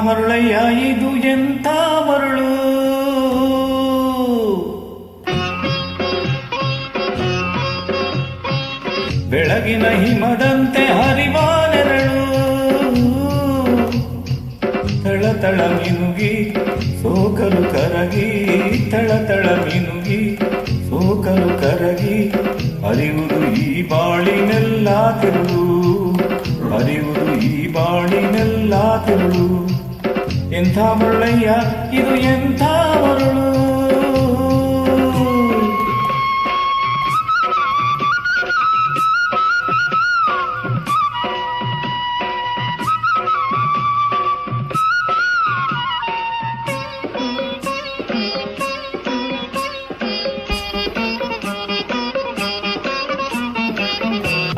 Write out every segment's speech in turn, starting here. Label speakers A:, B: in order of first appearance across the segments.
A: ಮರುಳಯ್ಯ ಇದು ಎಂಥ ಮರುಳು, ಬೆಳಗಿನ ಹಿಮದಂತೆ ಹರಿವ ನೆರಳು, ತಳತಳ ಮಿನುಗಿ ಸೋಕಲು ಕರಗಿ, ತಳತಳ ಮಿನುಗಿ ಸೋಕಲು ಕರಗಿ, ಹರಿಯುವುದು ಈ ಬಾಳಿನೆಲ್ಲ ತಿರುಳು, ಹರಿಯುವುದು ಈ ಬಾಳಿನೆಲ್ಲ ತಿರುಳು. ಎಂಥ ಮರುಳಯ್ಯ ಇದು ಎಂಥ ಮರುಳು.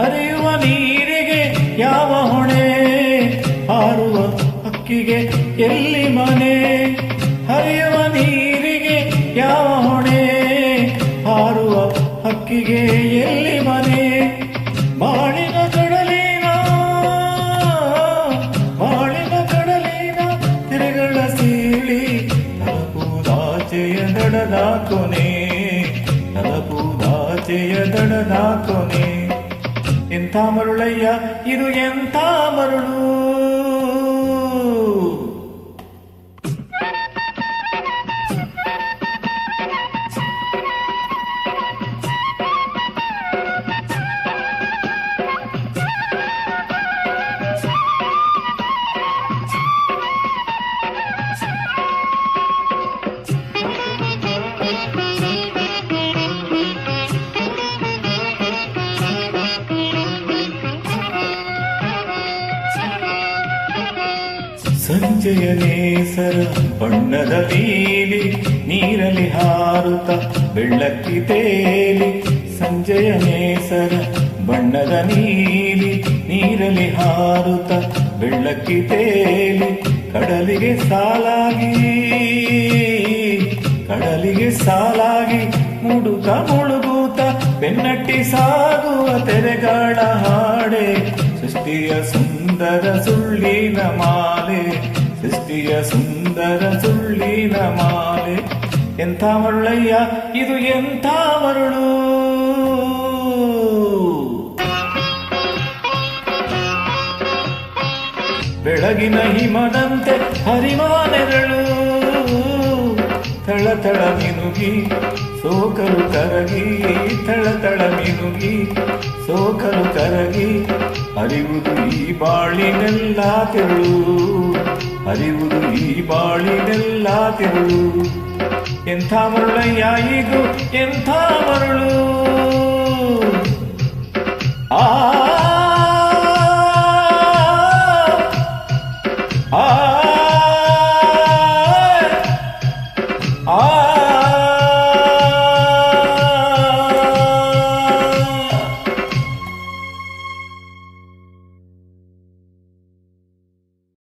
A: ಹರಿಯುವ ನೀರಿಗೆ ಯಾವ ಹೊಣೆ, ಹಾರುವ ಹಕ್ಕಿಗೆ ಎಲ್ಲಿ ಮನೆ, ಹರಿಯುವ ನೀರಿಗೆ ಯಾವ ಹೊಣೆ, ಹಾರುವ ಹಕ್ಕಿಗೆ ಎಲ್ಲಿ ಮನೆ. ಬಾಳಿನ ಕಡಲಿನ ಬಾಳಿನ ಕಡಲಿನ ತೆರೆಗಳ ಸೀಳಿ, ತಲಪುದಾಚೆಯ ದಡದ ಕೊನೆ, ತಲಪುದಾಚೆಯ ದಡದ ಕೊನೆ. ಎಂಥ ಮರುಳಯ್ಯ ಇದು ಎಂಥ ಮರುಳು. ಸಂಜೆಯ ನೇಸರ ಬಣ್ಣದ ನೀಲಿ, ನೀರಲಿ ಹಾರುತ್ತ ಬೆಳ್ಳಕ್ಕಿ ತೇಲಿ, ಸಂಜೆಯ ನೇಸರ ಬಣ್ಣದ ನೀಲಿ, ನೀರಲಿ ಹಾರುತ್ತ ಬೆಳ್ಳಕ್ಕಿ ತೇಲಿ, ಕಡಲಿಗೆ ಸಾಲಾಗಿ ಕಡಲಿಗೆ ಸಾಲಾಗಿ ಮುಡುಕ ಮುಳುಗೂತ ಬೆನ್ನಟ್ಟಿ ಸಾಗುವ ತೆರೆಗಾಳ ಹಾಡೆ, ಸೃಷ್ಟಿಯ ಸುಂದರ ಸುಳ್ಳಿನ ಮಾಲೆ, ಸೃಷ್ಟಿಯ ಸುಂದರ ಸುಳ್ಳಿನ ಮಾಲೆ. ಎಂಥ ಮರುಳಯ್ಯ ಇದು ಎಂಥ ಮರುಳು. ಬೆಳಗಿನ ಹಿಮದಂತೆ ಹರಿವ ನೆರಳು, ತಳತಳ ಮಿನುಗಿ ಸೋಕಲು ಕರಗಿ, ತಳತಳ ಮಿನುಗಿ ಸೋಕಲು ಕರಗಿ, ಹರಿಯುವುದು ಈ ಬಾಳಿನೆಲ್ಲ ತಿರುಳು, ಹರಿಯುವುದು ಈ ಬಾಳಿನೆಲ್ಲ ತಿರುಳು. ಎಂಥ ಮರುಳಯ್ಯ ಇದು ಎಂಥ ಮರುಳು.